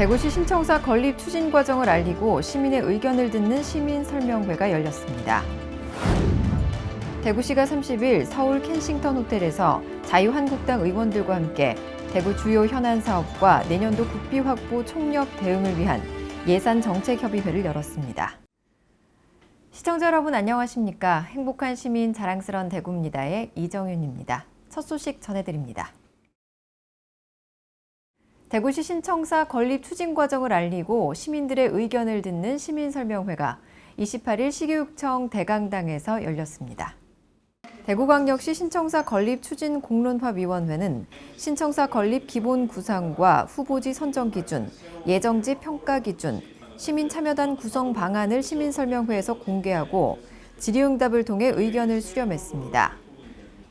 대구시 신청사 건립 추진 과정을 알리고 시민의 의견을 듣는 시민설명회가 열렸습니다. 대구시가 30일 서울 켄싱턴 호텔에서 자유한국당 의원들과 함께 대구 주요 현안 사업과 내년도 국비 확보 총력 대응을 위한 예산정책협의회를 열었습니다. 시청자 여러분 안녕하십니까? 행복한 시민 자랑스러운 대구입니다의 이정윤입니다. 첫 소식 전해드립니다. 대구시 신청사 건립 추진 과정을 알리고 시민들의 의견을 듣는 시민설명회가 28일 시교육청 대강당에서 열렸습니다. 대구광역시 신청사 건립 추진 공론화위원회는 신청사 건립 기본 구상과 후보지 선정 기준, 예정지 평가 기준, 시민 참여단 구성 방안을 시민설명회에서 공개하고 질의응답을 통해 의견을 수렴했습니다.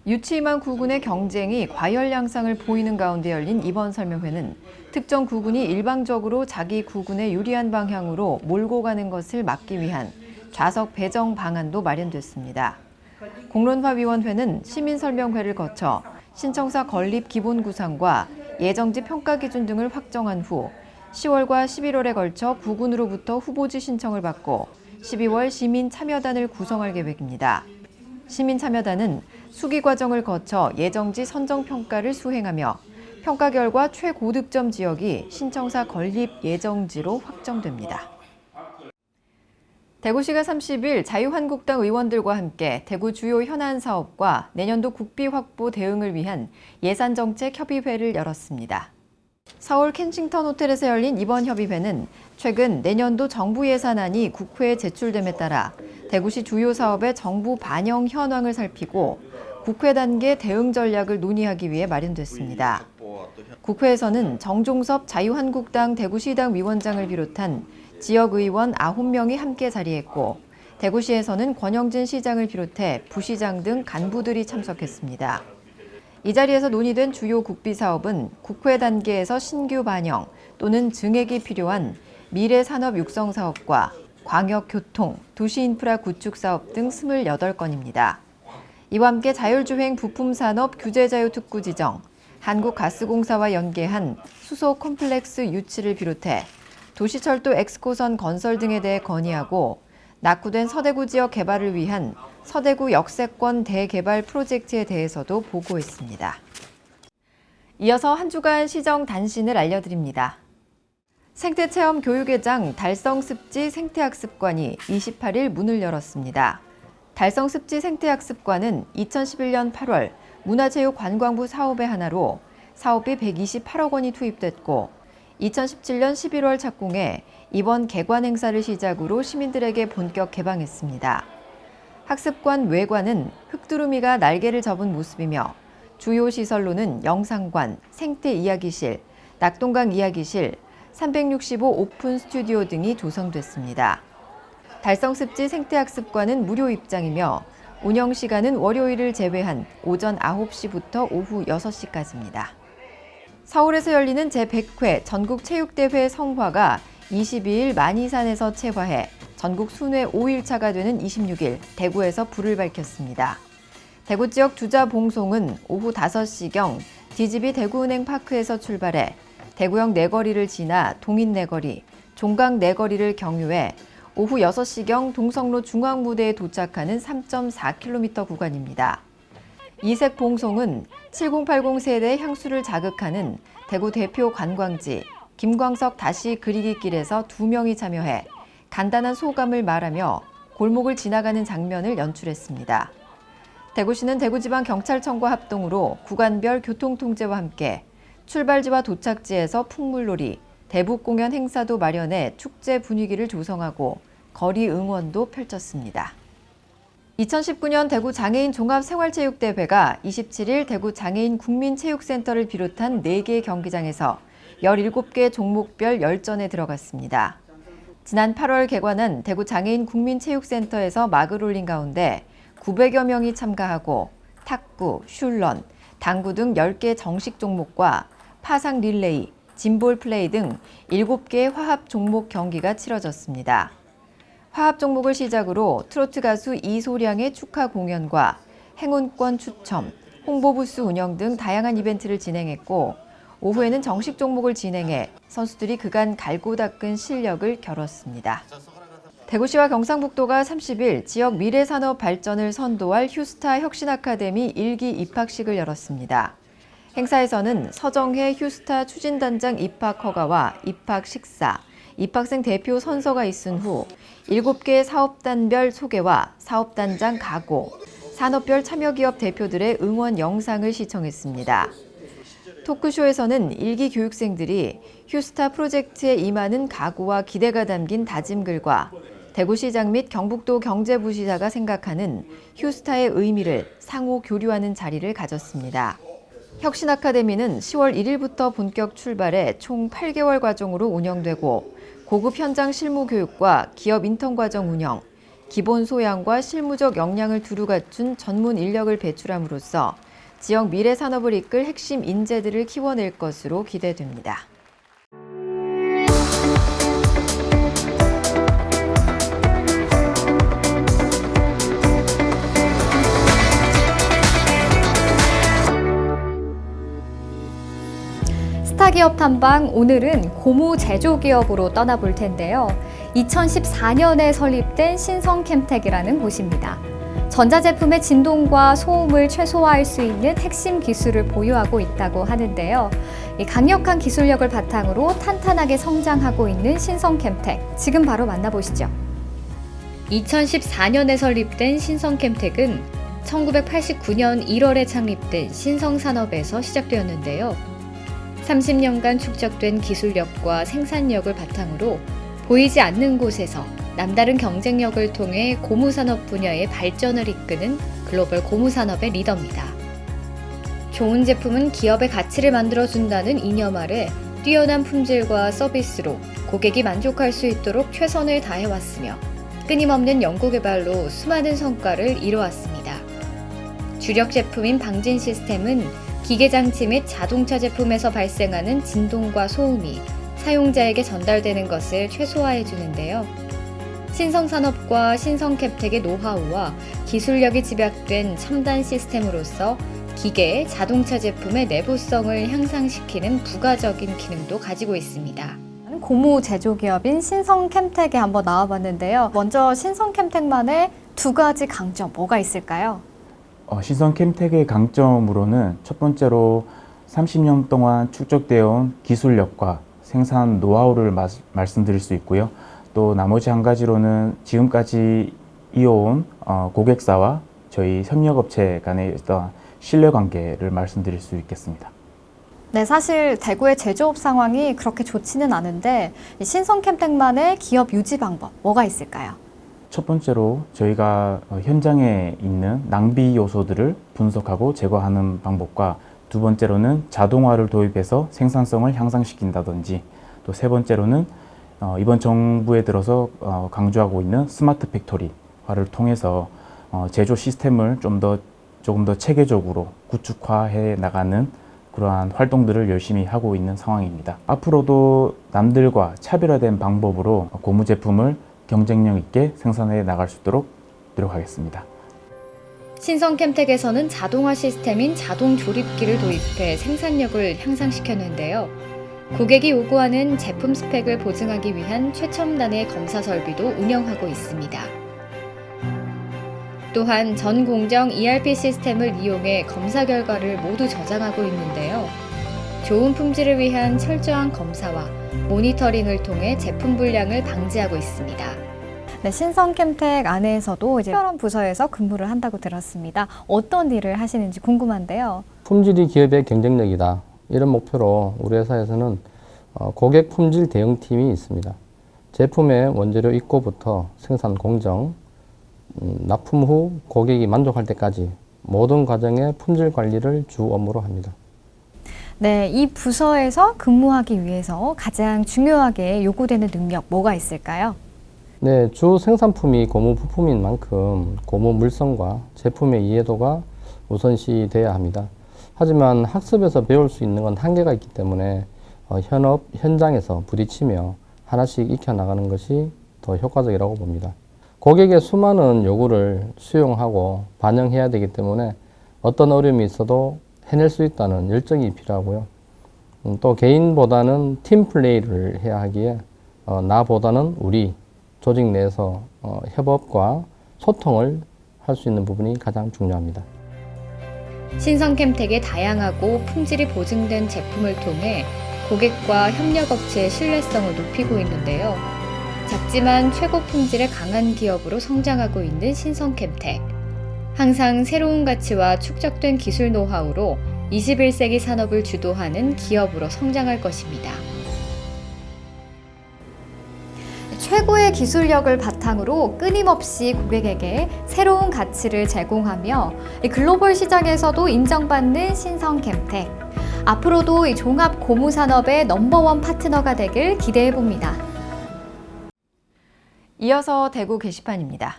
유치만 구군의 경쟁이 과열 양상을 보이는 가운데 열린 이번 설명회는 특정 구군이 일방적으로 자기 구군에 유리한 방향으로 몰고 가는 것을 막기 위한 좌석 배정 방안도 마련됐습니다. 공론화위원회는 시민설명회를 거쳐 신청사 건립 기본 구상과 예정지 평가 기준 등을 확정한 후 10월과 11월에 걸쳐 구군으로부터 후보지 신청을 받고 12월 시민 참여단을 구성할 계획입니다. 시민 참여단은 수기 과정을 거쳐 예정지 선정 평가를 수행하며 평가 결과 최고득점 지역이 신청사 건립 예정지로 확정됩니다. 대구시가 30일 자유한국당 의원들과 함께 대구 주요 현안 사업과 내년도 국비 확보 대응을 위한 예산정책협의회를 열었습니다. 서울 켄싱턴 호텔에서 열린 이번 협의회는 최근 내년도 정부 예산안이 국회에 제출됨에 따라 대구시 주요 사업의 정부 반영 현황을 살피고 국회 단계 대응 전략을 논의하기 위해 마련됐습니다. 국회에서는 정종섭 자유한국당 대구시당 위원장을 비롯한 지역의원 9명이 함께 자리했고 대구시에서는 권영진 시장을 비롯해 부시장 등 간부들이 참석했습니다. 이 자리에서 논의된 주요 국비 사업은 국회 단계에서 신규 반영 또는 증액이 필요한 미래산업 육성 사업과 광역교통, 도시인프라 구축 사업 등 28건입니다. 이와 함께 자율주행 부품산업 규제자유특구 지정, 한국가스공사와 연계한 수소 컴플렉스 유치를 비롯해 도시철도 엑스코선 건설 등에 대해 건의하고 낙후된 서대구 지역 개발을 위한 서대구 역세권 대개발 프로젝트에 대해서도 보고했습니다. 이어서 한 주간 시정 단신을 알려드립니다. 생태체험 교육회장 달성습지 생태학습관이 28일 문을 열었습니다. 달성습지 생태학습관은 2011년 8월 문화체육관광부 사업의 하나로 사업비 128억 원이 투입됐고 2017년 11월 착공해 이번 개관 행사를 시작으로 시민들에게 본격 개방했습니다. 학습관 외관은 흑두루미가 날개를 접은 모습이며 주요 시설로는 영상관, 생태 이야기실, 낙동강 이야기실, 365 오픈 스튜디오 등이 조성됐습니다. 달성습지 생태학습관은 무료 입장이며 운영 시간은 월요일을 제외한 오전 9시부터 오후 6시까지입니다. 서울에서 열리는 제100회 전국체육대회 성화가 22일 만이산에서 채화해 전국 순회 5일차가 되는 26일 대구에서 불을 밝혔습니다. 대구 지역 주자 봉송은 오후 5시경 DGB 대구은행 파크에서 출발해 대구역 내거리를 지나 동인내거리, 종강내거리를 경유해 오후 6시경 동성로 중앙무대에 도착하는 3.4km 구간입니다. 이색 봉송은 7080 세대의 향수를 자극하는 대구 대표 관광지 김광석 다시 그리기 길에서 2명이 참여해 간단한 소감을 말하며 골목을 지나가는 장면을 연출했습니다. 대구시는 대구지방경찰청과 합동으로 구간별 교통통제와 함께 출발지와 도착지에서 풍물놀이, 대북공연 행사도 마련해 축제 분위기를 조성하고 거리 응원도 펼쳤습니다. 2019년 대구 장애인 종합생활체육대회가 27일 대구 장애인 국민체육센터를 비롯한 4개 경기장에서 17개 종목별 열전에 들어갔습니다. 지난 8월 개관한 대구 장애인 국민체육센터에서 막을 올린 가운데 900여 명이 참가하고 탁구, 슐런, 당구 등 10개 정식 종목과 파상 릴레이, 짐볼 플레이 등 7개의 화합 종목 경기가 치러졌습니다. 화합 종목을 시작으로 트로트 가수 이소량의 축하 공연과 행운권 추첨, 홍보부스 운영 등 다양한 이벤트를 진행했고 오후에는 정식 종목을 진행해 선수들이 그간 갈고 닦은 실력을 겨뤘습니다. 대구시와 경상북도가 30일 지역 미래산업 발전을 선도할 휴스타 혁신아카데미 1기 입학식을 열었습니다. 행사에서는 서정혜 휴스타 추진단장 입학 허가와 입학 식사, 입학생 대표 선서가 있은 후 7개 사업단별 소개와 사업단장 각오, 산업별 참여기업 대표들의 응원 영상을 시청했습니다. 토크쇼에서는 1기 교육생들이 휴스타 프로젝트에 임하는 각오와 기대가 담긴 다짐글과 대구시장 및 경북도 경제부시장가 생각하는 휴스타의 의미를 상호 교류하는 자리를 가졌습니다. 혁신아카데미는 10월 1일부터 본격 출발해 총 8개월 과정으로 운영되고 고급 현장 실무 교육과 기업 인턴 과정 운영, 기본 소양과 실무적 역량을 두루 갖춘 전문 인력을 배출함으로써 지역 미래 산업을 이끌 핵심 인재들을 키워낼 것으로 기대됩니다. 스타기업 탐방, 오늘은 고무 제조기업으로 떠나볼 텐데요. 2014년에 설립된 신성캠텍이라는 곳입니다. 전자제품의 진동과 소음을 최소화할 수 있는 핵심 기술을 보유하고 있다고 하는데요. 이 강력한 기술력을 바탕으로 탄탄하게 성장하고 있는 신성캠텍, 지금 바로 만나보시죠. 2014년에 설립된 신성캠텍은 1989년 1월에 창립된 신성산업에서 시작되었는데요. 30년간 축적된 기술력과 생산력을 바탕으로 보이지 않는 곳에서 남다른 경쟁력을 통해 고무산업 분야의 발전을 이끄는 글로벌 고무산업의 리더입니다. 좋은 제품은 기업의 가치를 만들어준다는 이념 아래 뛰어난 품질과 서비스로 고객이 만족할 수 있도록 최선을 다해왔으며 끊임없는 연구개발로 수많은 성과를 이뤄왔습니다. 주력 제품인 방진 시스템은 기계장치 및 자동차 제품에서 발생하는 진동과 소음이 사용자에게 전달되는 것을 최소화해 주는데요. 신성산업과 신성캡텍의 노하우와 기술력이 집약된 첨단 시스템으로서 기계, 자동차 제품의 내부성을 향상시키는 부가적인 기능도 가지고 있습니다. 고무 제조기업인 신성캠텍에 한번 나와봤는데요. 먼저 신성캠텍만의 두 가지 강점, 뭐가 있을까요? 신성캠텍의 강점으로는 첫 번째로 30년 동안 축적되어 온 기술력과 생산 노하우를 말씀드릴 수 있고요. 또 나머지 한 가지로는 지금까지 이어온 고객사와 저희 협력업체 간의 어떤 신뢰관계를 말씀드릴 수 있겠습니다. 네, 사실 대구의 제조업 상황이 그렇게 좋지는 않은데 신성캠텍만의 기업 유지 방법, 뭐가 있을까요? 첫 번째로 저희가 현장에 있는 낭비 요소들을 분석하고 제거하는 방법과 두 번째로는 자동화를 도입해서 생산성을 향상시킨다든지 또 세 번째로는 이번 정부에 들어서 강조하고 있는 스마트 팩토리화를 통해서 제조 시스템을 조금 더 체계적으로 구축화해 나가는 그러한 활동들을 열심히 하고 있는 상황입니다. 앞으로도 남들과 차별화된 방법으로 고무 제품을 경쟁력 있게 생산해 나갈 수 있도록 노력하겠습니다. 신성캠텍에서는 자동화 시스템인 자동 조립기를 도입해 생산력을 향상시켰는데요. 고객이 요구하는 제품 스펙을 보증하기 위한 최첨단의 검사 설비도 운영하고 있습니다. 또한 전 공정 ERP 시스템을 이용해 검사 결과를 모두 저장하고 있는데요. 좋은 품질을 위한 철저한 검사와 모니터링을 통해 제품 불량을 방지하고 있습니다. 네, 신성캠텍 안에서도 이제 특별한 부서에서 근무를 한다고 들었습니다. 어떤 일을 하시는지 궁금한데요. 품질이 기업의 경쟁력이다. 이런 목표로 우리 회사에서는 고객 품질 대응팀이 있습니다. 제품의 원재료 입고부터 생산 공정, 납품 후 고객이 만족할 때까지 모든 과정의 품질 관리를 주 업무로 합니다. 네, 이 부서에서 근무하기 위해서 가장 중요하게 요구되는 능력 뭐가 있을까요? 네, 주 생산품이 고무 부품인 만큼 고무 물성과 제품의 이해도가 우선시 돼야 합니다. 하지만 학습에서 배울 수 있는 건 한계가 있기 때문에 현업 현장에서 부딪히며 하나씩 익혀나가는 것이 더 효과적이라고 봅니다. 고객의 수많은 요구를 수용하고 반영해야 되기 때문에 어떤 어려움이 있어도 해낼 수 있다는 열정이 필요하고요. 또 개인보다는 팀 플레이를 해야 하기에 나보다는 우리 조직 내에서 협업과 소통을 할 수 있는 부분이 가장 중요합니다. 신성캠텍의 다양하고 품질이 보증된 제품을 통해 고객과 협력업체의 신뢰성을 높이고 있는데요. 작지만 최고 품질의 강한 기업으로 성장하고 있는 신성캠텍. 항상 새로운 가치와 축적된 기술 노하우로 21세기 산업을 주도하는 기업으로 성장할 것입니다. 최고의 기술력을 바탕으로 끊임없이 고객에게 새로운 가치를 제공하며 글로벌 시장에서도 인정받는 신성캠텍. 앞으로도 이 종합 고무산업의 넘버원 파트너가 되길 기대해 봅니다. 이어서 대구 게시판입니다.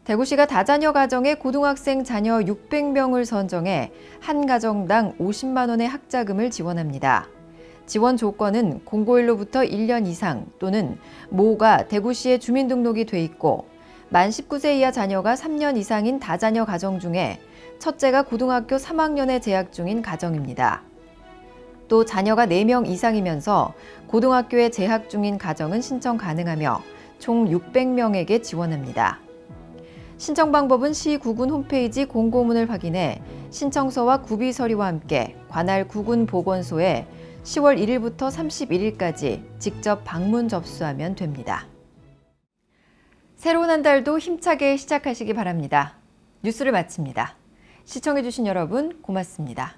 대구시가 다자녀 가정의 고등학생 자녀 600명을 선정해 한 가정당 50만 원의 학자금을 지원합니다. 지원 조건은 091로부터 1년 이상 또는 모가 대구시에 주민등록이 돼 있고 만 19세 이하 자녀가 3년 이상인 다자녀 가정 중에 첫째가 고등학교 3학년에 재학 중인 가정입니다. 또 자녀가 4명 이상이면서 고등학교에 재학 중인 가정은 신청 가능하며 총 600명에게 지원합니다. 신청 방법은 시 구군 홈페이지 공고문을 확인해 신청서와 구비 서류와 함께 관할 구군 보건소에 10월 1일부터 31일까지 직접 방문 접수하면 됩니다. 새로운 한 달도 힘차게 시작하시기 바랍니다. 뉴스를 마칩니다. 시청해주신 여러분 고맙습니다.